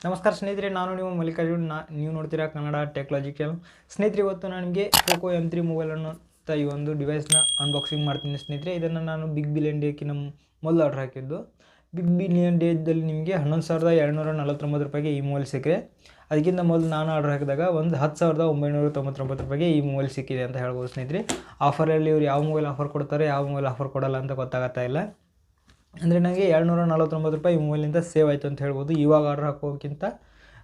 ನಮಸ್ಕಾರ ಸ್ನೇಹಿತರೆ, ನಾನು ನಿಮ್ಮ ಮಲ್ಲಿಕಾರ್ಜುನ್. ನೀವು ನೋಡ್ತೀರಾ ಕನ್ನಡ ಟೆಕ್ನಾಲಜಿಕಲ್. ಸ್ನೇಹಿತರೆ, ಇವತ್ತು ನಾನು ನಿಮಗೆ ಪೋಕೋ M3 ಮೊಬೈಲನ್ನು ಈ ಒಂದು ಡಿವೈಸ್ನ ಅನ್ಬಾಕ್ಸಿಂಗ್ ಮಾಡ್ತೀನಿ ಸ್ನೇಹಿತರೆ. ಇದನ್ನು ನಾನು ಬಿಗ್ ಬಿಲಿಯನ್ ಡೇಕಿನ ಮೊದಲು ಆರ್ಡರ್ ಹಾಕಿದ್ದು. ಬಿಗ್ ಬಿಲಿಯನ್ ಡೇದಲ್ಲಿ ನಿಮಗೆ 11,249 ರೂಪಾಯಿಗೆ ಈ ಮೊಬೈಲ್ ಸಿಕ್ಕಿದೆ. ಅದಕ್ಕಿಂತ ಮೊದಲು ನಾನು ಆರ್ಡರ್ ಹಾಕಿದಾಗ ಒಂದು 10,999 ರೂಪಾಯಿಗೆ ಈ ಮೊಬೈಲ್ ಸಿಕ್ಕಿದೆ ಅಂತ ಹೇಳ್ಬೋದು ಸ್ನೇಹಿತರೆ. ಆಫರಲ್ಲಿ ಇವರು ಯಾವ ಮೊಬೈಲ್ ಆಫರ್ ಕೊಡ್ತಾರೆ, ಯಾವ ಮೊಬೈಲ್ ಆಫರ್ ಕೊಡಲ್ಲ ಅಂತ ಗೊತ್ತಾಗ್ತಾ ಇಲ್ಲ. ಅಂದರೆ ನನಗೆ 249 ರೂಪಾಯಿ ಈ ಮೊಬೈಲಿಂದ ಸೇವ್ ಆಯಿತು ಅಂತ ಹೇಳ್ಬೋದು. ಇವಾಗ ಆರ್ಡ್ರ್ ಹಾಕೋಕ್ಕಿಂತ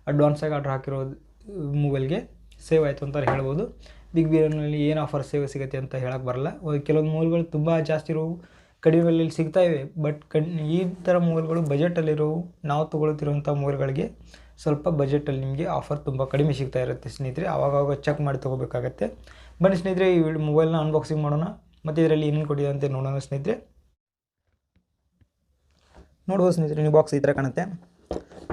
ಅಡ್ವಾನ್ಸಾಗಿ ಆರ್ಡ್ರ್ ಹಾಕಿರೋ ಮೊಬೈಲ್ಗೆ ಸೇವ್ ಆಯಿತು ಅಂತ ಹೇಳ್ಬೋದು. ಬಿಗ್ ಬಿಲಿಯನ್ನಲ್ಲಿ ಏನು ಆಫರ್ ಸೇವ್ ಸಿಗುತ್ತೆ ಅಂತ ಹೇಳಕ್ಕೆ ಬರಲ್ಲ. ಕೆಲವೊಂದು ಮೊಬೈಲ್ಗಳು ತುಂಬ ಜಾಸ್ತಿ ಇರೋವು ಕಡಿಮೆ ಬೆಲೆಯಲ್ಲಿ ಸಿಗ್ತಾಯಿವೆ. ಬಟ್ ಈ ಥರ ಮೊಬೈಲ್ಗಳು ಬಜೆಟಲ್ಲಿರೋವು, ನಾವು ತೊಗೊಳ್ತಿರೋಂಥ ಮೊಬೈಲ್ಗಳಿಗೆ ಸ್ವಲ್ಪ ಬಜೆಟಲ್ಲಿ ನಿಮಗೆ ಆಫರ್ ತುಂಬ ಕಡಿಮೆ ಸಿಗ್ತಾ ಇರುತ್ತೆ ಸ್ನೇಹಿತರೆ. ಆವಾಗ ಚೆಕ್ ಮಾಡಿ ತೊಗೋಬೇಕಾಗತ್ತೆ. ಬನ್ನಿ ಸ್ನೇಹಿತರೆ, ಈ ಮೊಬೈಲ್ನ ಅನ್ಬಾಕ್ಸಿಂಗ್ ಮಾಡೋಣ ಮತ್ತು ಇದರಲ್ಲಿ ಏನೇನು ಕೊಟ್ಟಿದೆ ಅಂತ ನೋಡೋಣ ಸ್ನೇಹಿತರೆ. ನೋಡ್ಬೋದು ಸ್ನೇಹಿತರೆ, ನೀವು ಬಾಕ್ಸ್ ಈ ಥರ ಕಾಣುತ್ತೆ.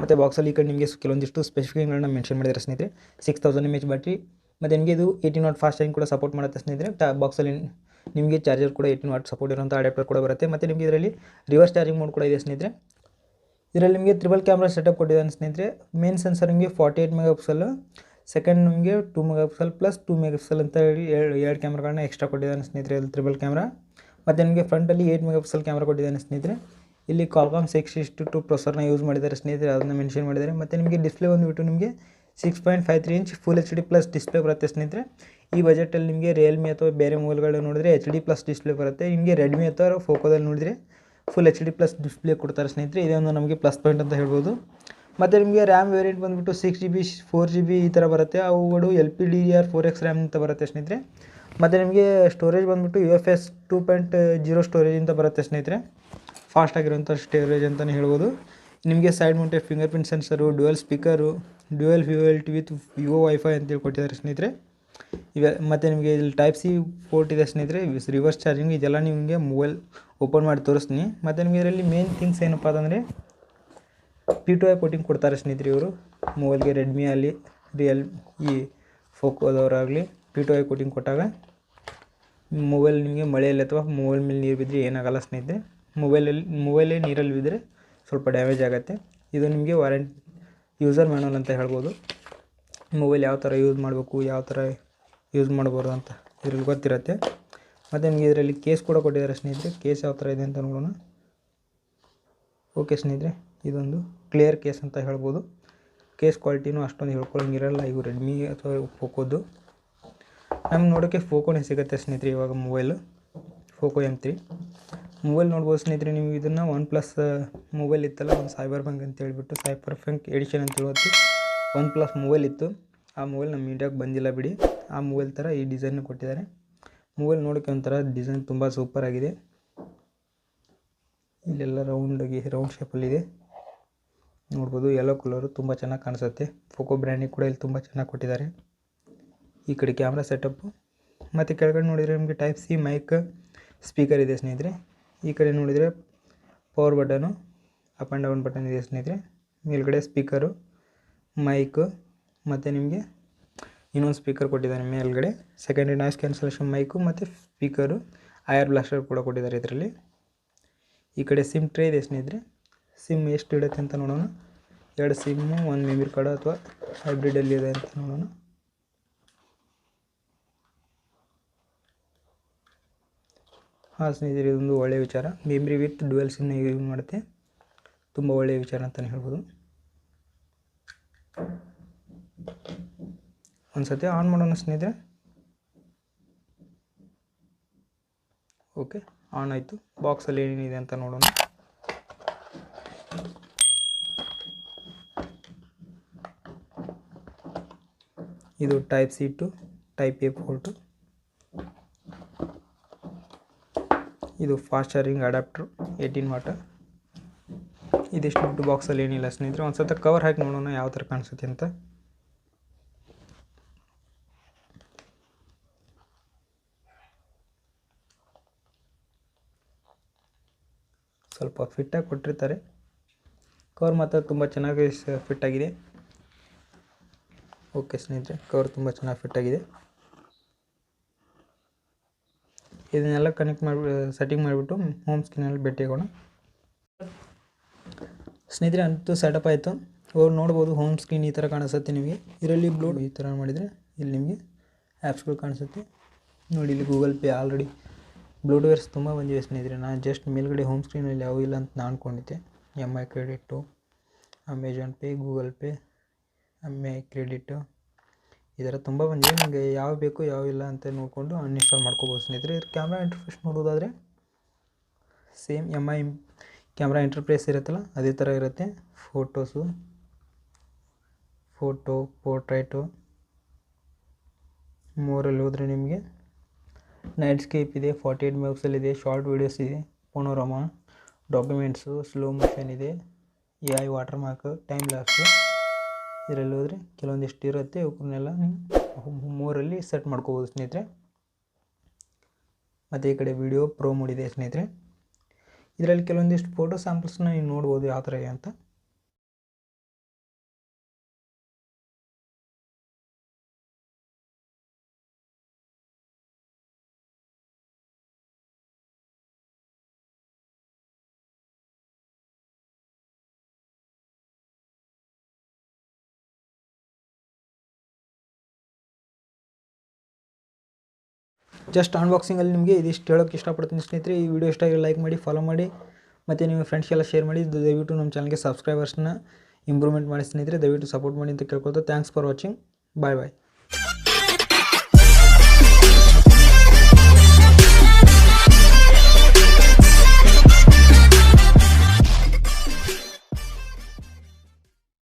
ಮತ್ತು ಬಾಕ್ಸಲ್ಲಿ ಈ ಕಡೆ ನಿಮಗೆ ಕೆಲವೊಂದಿಷ್ಟು ಸ್ಪೆಸಿಫಿಕೇಷನ್ಗಳನ್ನ ಮೆನ್ಷನ್ ಮಾಡಿದ್ದಾರೆ ಸ್ನೇಹಿತರೆ. 6000 mAh ಬ್ಯಾಟ್ರಿ, ಮತ್ತು ನಿಮಗೆ ಇದು 18 ವಾಟ್ ಫಾಸ್ಟ್ ಚಾರ್ಜಿಂಗ್ ಕೂಡ ಸಪೋರ್ಟ್ ಮಾಡುತ್ತೆ ಸ್ನೇಹಿತರೆ. ಬಾಕ್ಸಲ್ಲಿ ನಿಮಗೆ ಚಾರ್ಜರ್ ಕೂಡ 18 ವಾಟ್ ಸಪೋರ್ಟ್ ಇರೋಂಥ ಅಡಾಪ್ಟರ್ ಕೂಡ ಬರುತ್ತೆ. ಮತ್ತು ನಿಮಗೆ ಇದರಲ್ಲಿ ರಿವರ್ಸ್ ಚಾರ್ಜಿಂಗ್ ಮೋಡ್ ಕೂಡ ಇದೆ ಸ್ನೇಹಿತರೆ. ಇದರಲ್ಲಿ ನಿಮಗೆ ಟ್ರಿಬಲ್ ಕ್ಯಾಮ್ರಾ ಸೆಟಪ್ ಕೊಟ್ಟಿದ್ದಾನೆ ಸ್ನೇಹಿತರೆ. ಮೇನ್ ಸೆನ್ಸರ್ ನಿಮಗೆ 48 ಮೆಗಾಪಿಕ್ಸಲ್, ಸೆಕೆಂಡ್ ನಿಮಗೆ 2 ಮೆಗಾಪಿಕ್ಸಲ್ ಪ್ಲಸ್ 2 ಮೆಗಾಪಿಕ್ಸಲ್ ಅಂತ ಹೇಳಿ ಎರಡು ಕ್ಯಾಮ್ರಾಗಳನ್ನ ಎಕ್ಸ್ಟ್ರಾ ಕೊಟ್ಟಿದ್ದಾನೆ ಸ್ನೇಹಿತರೆ. ಅಲ್ಲಿ ಟ್ರಿಬಲ್ ಕ್ಯಾಮ್ರಾ. ಮತ್ತು ನಿಮಗೆ ಫ್ರಂಟಲ್ಲಿ 8 ಮೆಗಾಪಿಕ್ಸಲ್ ಕ್ಯಾಮ್ರಾ ಕೊಟ್ಟಿದ್ದಾನೆ ಸ್ನೇಹಿತರೆ. ಇಲ್ಲಿ Qualcomm 662 ಪ್ರೊಸೆಸರ್ನ ಯೂಸ್ ಮಾಡಿದ್ದಾರೆ ಸ್ನೇಹಿತರೆ, ಅದನ್ನು ಮೆನ್ಷನ್ ಮಾಡಿದ್ದಾರೆ. ಮತ್ತು ನಿಮಗೆ ಡಿಸ್ಪ್ಲೇ ಬಂದುಬಿಟ್ಟು ನಿಮಗೆ 6.53 inch full HD plus display ಬರುತ್ತೆ ಸ್ನೇಹಿತರೆ. ಈ ಬಜೆಟಲ್ಲಿ ನಿಮಗೆ ರಿಯಲ್ಮಿ ಅಥವಾ ಬೇರೆ ಮೊಬೈಲ್ಗಳು ನೋಡಿದರೆ HD ಪ್ಲಸ್ ಡಿಸ್ಪ್ಲೇ ಬರುತ್ತೆ. ನಿಮಗೆ ರೆಡ್ಮಿ ಅಥವಾ ಫೋಕೋದಲ್ಲಿ ನೋಡಿದರೆ ಫುಲ್ HD ಪ್ಲಸ್ ಡಿಸ್ಪ್ಲೇ ಕೊಡ್ತಾರೆ ಸ್ನೇಹಿತರೆ. ಇದೇ ಒಂದು ನಮಗೆ ಪ್ಲಸ್ ಪಾಯಿಂಟ್ ಅಂತ ಹೇಳ್ಬೋದು. ಮತ್ತು ನಿಮಗೆ ರ್ಯಾಮ್ ವೇರಿಯಂಟ್ ಬಂದುಬಿಟ್ಟು 6GB 4GB ಈ ಥರ ಬರುತ್ತೆ. ಅವುಗಳು LPDDR4X ರ್ಯಾಮ್ ಅಂತ ಬರುತ್ತೆ ಸ್ನೇಹಿತರೆ. ಮತ್ತು ನಿಮಗೆ ಸ್ಟೋರೇಜ್ ಬಂದುಬಿಟ್ಟು UFS 2.0 ಸ್ಟೋರೇಜ್ ಅಂತ ಬರುತ್ತೆ ಸ್ನೇಹಿತರೆ. ಫಾಸ್ಟ್ ಆಗಿರೋಂಥ ಸ್ಟೋರೇಜ್ ಅಂತಲೇ ಹೇಳ್ಬೋದು. ನಿಮಗೆ side mounted finger print sensor, dual speaker, dual VoLTE with Vivo wifi ಅಂತೇಳಿ ಕೊಟ್ಟಿದ್ದಾರೆ ಸ್ನೇಹಿತರೆ. ಮತ್ತು ನಿಮಗೆ ಇಲ್ಲಿ ಟೈಪ್ ಸಿ ಪೋರ್ಟ್ ಇದೆ ಸ್ನೇಹಿತರೆ. ರಿವರ್ಸ್ ಚಾರ್ಜಿಂಗ್, ಇದೆಲ್ಲ ನಿಮಗೆ ಮೊಬೈಲ್ ಓಪನ್ ಮಾಡಿ ತೋರಿಸ್ತೀನಿ. ಮತ್ತು ನಿಮಗೆ ಇದರಲ್ಲಿ ಮೇನ್ ಥಿಂಗ್ಸ್ ಏನಪ್ಪ ಅಂತಂದರೆ P2I ಕೋಟಿಂಗ್ ಕೊಡ್ತಾರೆ ಸ್ನೇಹಿತರೆ ಇವರು ಮೊಬೈಲ್ಗೆ. ರೆಡ್ಮಿ ಆಗಲಿ ಈ ಫೋಕೋದವರಾಗಲಿ P2I ಕೋಟಿಂಗ್ ಕೊಟ್ಟಾಗ ಮೊಬೈಲ್ ನಿಮಗೆ ಮಳೆಯಲ್ಲಿ ಅಥವಾ ಮೊಬೈಲ್ ಮೇಲೆ ನೀರು ಬಿದ್ದರೆ ಏನಾಗಲ್ಲ ಸ್ನೇಹಿತರೆ. ಮೊಬೈಲೇ ನೀರಲ್ಲಿ ಬಿದ್ದರೆ ಸ್ವಲ್ಪ ಡ್ಯಾಮೇಜ್ ಆಗುತ್ತೆ. ಇದು ನಿಮಗೆ ಯೂಸರ್ ಮ್ಯಾನುವಲ್ ಅಂತ ಹೇಳ್ಬೋದು. ಮೊಬೈಲ್ ಯಾವ ಥರ ಯೂಸ್ ಮಾಡಬೇಕು, ಯಾವ ಥರ ಯೂಸ್ ಮಾಡಬಾರ್ದು ಅಂತ ಇದ್ರಲ್ಲಿ ಗೊತ್ತಿರುತ್ತೆ. ಮತ್ತು ನಿಮಗೆ ಇದರಲ್ಲಿ ಕೇಸ್ ಕೂಡ ಕೊಟ್ಟಿದ್ದಾರೆ ಸ್ನೇಹಿತರೆ. ಕೇಸ್ ಯಾವ ಥರ ಇದೆ ಅಂತ ನೋಡೋಣ. ಓಕೆ ಸ್ನೇಹಿತರೆ, ಇದೊಂದು ಕ್ಲಿಯರ್ ಕೇಸ್ ಅಂತ ಹೇಳ್ಬೋದು. ಕೇಸ್ ಕ್ವಾಲಿಟಿನೂ ಅಷ್ಟೊಂದು ಹೇಳ್ಕೊಳ್ಳೋಂಗಿರಲ್ಲ ಇವು ರೆಡ್ಮಿ ಅಥವಾ ಪೋಕೋದು. ನಮ್ಗೆ ನೋಡೋಕ್ಕೆ ಪೋಕೋನೇ ಸಿಗುತ್ತೆ ಸ್ನೇಹಿತರೆ ಇವಾಗ ಮೊಬೈಲು. ಪೋಕೋ M3 ಮೊಬೈಲ್ ನೋಡ್ಬೋದು ಸ್ನೇಹಿತರೆ. ನೀವು ಇದನ್ನು OnePlus ಮೊಬೈಲ್ ಇತ್ತಲ್ಲ, ಒಂದು ಸೈಬರ್ ಬಂಕ್ ಅಂತ ಹೇಳ್ಬಿಟ್ಟು ಸೈಬರ್ ಬಂಕ್ ಎಡಿಷನ್ ಅಂತ ಹೇಳ್ಬೋದು. OnePlus ಮೊಬೈಲ್ ಇತ್ತು, ಆ ಮೊಬೈಲ್ ನಮ್ಮ ಇಂಡಿಯಾಗೆ ಬಂದಿಲ್ಲ ಬಿಡಿ. ಆ ಮೊಬೈಲ್ ಥರ ಈ ಡಿಸೈನ್ ಕೊಟ್ಟಿದ್ದಾರೆ. ಮೊಬೈಲ್ ನೋಡೋಕ್ಕೆ ಒಂಥರ ಡಿಸೈನ್ ತುಂಬ ಸೂಪರ್ ಆಗಿದೆ. ಇಲ್ಲೆಲ್ಲ ರೌಂಡ್ ಶೇಪಲ್ಲಿದೆ ನೋಡ್ಬೋದು. ಯೆಲ್ಲೋ ಕಲರು ತುಂಬ ಚೆನ್ನಾಗಿ ಕಾಣಿಸುತ್ತೆ. ಪೋಕೋ ಬ್ರ್ಯಾಂಡಿಗೆ ಕೂಡ ಇಲ್ಲಿ ತುಂಬ ಚೆನ್ನಾಗಿ ಕೊಟ್ಟಿದ್ದಾರೆ. ಈ ಕಡೆ ಕ್ಯಾಮ್ರಾ ಸೆಟಪ್ಪು, ಮತ್ತು ಕೆಳಗಡೆ ನೋಡಿದರೆ ನಿಮಗೆ ಟೈಪ್ ಸಿ ಮೈಕ್ ಸ್ಪೀಕರ್ ಇದೆ ಸ್ನೇಹಿತರೆ. ಈ ಕಡೆ ನೋಡಿದರೆ power button, up and down button ಇದೆ ಸ್ನೇಹಿತರೆ. ಮೇಲ್ಗಡೆ ಸ್ಪೀಕರು, ಮೈಕು, ಮತ್ತು ನಿಮಗೆ ಇನ್ನೊಂದು ಸ್ಪೀಕರ್ ಕೊಟ್ಟಿದ್ದಾರೆ ಮೇಲ್ಗಡೆ. ಸೆಕೆಂಡ್ರಿ ನಾಯ್ಸ್ ಕ್ಯಾನ್ಸಲೇಷನ್ ಮೈಕು ಮತ್ತು ಸ್ಪೀಕರು, ಐಆರ್ ಬ್ಲಾಸ್ಟರ್ ಕೂಡ ಕೊಟ್ಟಿದ್ದಾರೆ ಇದರಲ್ಲಿ. ಈ ಕಡೆ ಸಿಮ್ ಟ್ರೇ ಇದೆ ಸ್ನೇಹಿತರೆ. ಸಿಮ್ ಎಷ್ಟು ಇಡುತ್ತೆ ಅಂತ ನೋಡೋಣ. 2 ಸಿಮ್ಮು, 1 ಮೆಮರಿ ಕಾರ್ಡು ಅಥವಾ ಹೈಬ್ರಿಡಲ್ಲಿ ಇದೆ ಅಂತ ನೋಡೋಣ. ಹಾಂ ಸ್ನೇಹಿತರೆ, ಇದೊಂದು ಒಳ್ಳೆಯ ವಿಚಾರ. ಮೆಮ್ರಿ ವಿತ್ ಡ್ಯುಯಲ್ ಸಿಮ್ನ ಯೂಸ್ ಮಾಡುತ್ತೆ. ತುಂಬ ಒಳ್ಳೆಯ ವಿಚಾರ ಅಂತಲೇ ಹೇಳ್ಬೋದು. ಒಂದು ಸತಿ ಆನ್ ಮಾಡೋಣ ಸ್ನೇಹಿತರೆ. ಓಕೆ, ಆನ್ ಆಯಿತು. ಬಾಕ್ಸಲ್ಲಿ ಏನೇನಿದೆ ಅಂತ ನೋಡೋಣ. ಇದು type C to type A port. ಇದು ಫಾಸ್ಟ್ ಚಾರ್ಜಿಂಗ್ ಅಡಾಪ್ಟ್ರು 18 ವಾಟ್. ಇದಿಷ್ಟು ಬಿಟ್ಟು ಬಾಕ್ಸಲ್ಲಿ ಏನಿಲ್ಲ ಸ್ನೇಹಿತರೆ. ಒಂದು ಸತ ಕವರ್ ಹಾಕಿ ನೋಡೋಣ ಯಾವ ಥರ ಕಾಣಿಸುತ್ತೆ ಅಂತ. ಸ್ವಲ್ಪ ಫಿಟ್ಟಾಗಿ ಕೊಟ್ಟಿರ್ತಾರೆ. ಕವರ್ ಮಾತ್ರ ತುಂಬ ಚೆನ್ನಾಗಿ ಫಿಟ್ಟಾಗಿದೆ. ಓಕೆ ಸ್ನೇಹಿತರೆ, ಕವರ್ ತುಂಬ ಚೆನ್ನಾಗಿ ಫಿಟ್ಟಾಗಿದೆ. ಇದನ್ನೆಲ್ಲ ಸೆಟ್ಟಿಂಗ್ ಮಾಡಿಬಿಟ್ಟು ಹೋಮ್ ಸ್ಕ್ರೀನಲ್ಲಿ ಭೇಟಿ ಆಗೋಣ ಸ್ನೇಹಿತರೆ. ಅಂತೂ ಸೆಟಪ್ ಆಯಿತು. ಅವ್ರು ನೋಡ್ಬೋದು ಹೋಮ್ ಸ್ಕ್ರೀನ್ ಈ ಥರ ಕಾಣಿಸುತ್ತೆ ನಿಮಗೆ. ಇದರಲ್ಲಿ ಬ್ಲೂಟೂತ್ ಈ ಥರ ಮಾಡಿದರೆ ಇಲ್ಲಿ ನಿಮಗೆ ಆ್ಯಪ್ಸ್ಗಳು ಕಾಣಿಸುತ್ತೆ ನೋಡಿ. ಇಲ್ಲಿ ಗೂಗಲ್ ಪೇ ಆಲ್ರೆಡಿ ಬ್ಲೂಟೂತ್ಸ್ ತುಂಬ ಬಂದಿವೆ ಸ್ನೇಹಿತರೆ. ನಾನು ಜಸ್ಟ್ ಮೇಲ್ಗಡೆ ಹೋಮ್ ಸ್ಕ್ರೀನಲ್ಲಿ ಯಾವ ಇಲ್ಲ ಅಂತ ನಾನು ಅಂದ್ಕೊಂಡಿದ್ದೆ. MI credit, Amazon pay, Google pay, MI credit ಈ ಥರ ತುಂಬ ಬಂದಿದೆ. ನಿಮಗೆ ಯಾವ ಬೇಕು ಯಾವ ಇಲ್ಲ ಅಂತ ನೋಡಿಕೊಂಡು ಅನ್ಇನ್ಸ್ಟಾಲ್ ಮಾಡ್ಕೋಬೋದು ಸ್ನೇಹಿತರೆ. ಕ್ಯಾಮ್ರಾ ಇಂಟರ್ಫೇಸ್ ನೋಡೋದಾದರೆ ಸೇಮ್ MI ಕ್ಯಾಮ್ರಾ ಇಂಟರ್ಫೇಸ್ ಇರುತ್ತಲ್ಲ ಅದೇ ಥರ ಇರುತ್ತೆ. ಫೋಟೋ ಪೋರ್ಟ್ರೈಟು ಮೋರಲ್ಲಿ ಹೋದರೆ ನಿಮಗೆ ನೈಟ್ ಸ್ಕೇಪ್ ಇದೆ, 48 ಮೆಗಾಪಿಕ್ಸೆಲ್ ಇದೆ, ಶಾರ್ಟ್ ವೀಡಿಯೋಸ್ ಇದೆ, ಪೋನೋರಮಾ, ಡಾಕ್ಯುಮೆಂಟ್ಸು, ಸ್ಲೋ ಮೋಷನ್ ಇದೆ, AI water mark, time lapse. ಇದರಲ್ಲಿ ಹೋದರೆ ಕೆಲವೊಂದಿಷ್ಟು ಇರುತ್ತೆ. ಅವನ್ನೆಲ್ಲ ಮೋರಲ್ಲಿ ಸೆಟ್ ಮಾಡ್ಕೋಬೋದು ಸ್ನೇಹಿತರೆ. ಮತ್ತು ಈ ಕಡೆ ವಿಡಿಯೋ ಪ್ರೋ ಮೋಡ್ ಇದೆ ಸ್ನೇಹಿತರೆ. ಇದರಲ್ಲಿ ಕೆಲವೊಂದಿಷ್ಟು ಫೋಟೋ ಸ್ಯಾಂಪಲ್ಸ್ನ ನೀವು ನೋಡ್ಬೋದು ಯಾವ ಥರ ಇದೆ ಅಂತ. ಜಸ್ಟ್ ಅನ್ಬಾಕ್ಸಿಂಗಲ್ಲಿ ನಿಮಗೆ ಇದಿಷ್ಟು ಹೇಳೋಕ್ಕೆ ಇಷ್ಟಪಡ್ತೀನಿ ಸ್ನೇಹಿತರೆ. ಈ ವಿಡಿಯೋ ಇಷ್ಟ ಆಗಿ ಲೈಕ್ ಮಾಡಿ, ಫಾಲೋ ಮಾಡಿ, ಮತ್ತು ನಿಮ್ಮ ಫ್ರೆಂಡ್ಸ್ಗೆಲ್ಲ ಶೇರ್ ಮಾಡಿ. ದಯವಿಟ್ಟು ನಮ್ಮ ಚಾನಲ್ಗೆ ಸಬ್ಸ್ಕ್ರೈಬರ್ಸ್ನ ಇಂಪ್ರೂವ್ಮೆಂಟ್ ಮಾಡಿ ಸ್ನೇಹಿತರೆ. ದಯವಿಟ್ಟು ಸಪೋರ್ಟ್ ಮಾಡಿ ಅಂತ ಕೇಳ್ಕೊಳ್ತಾ thanks for watching. Bye bye.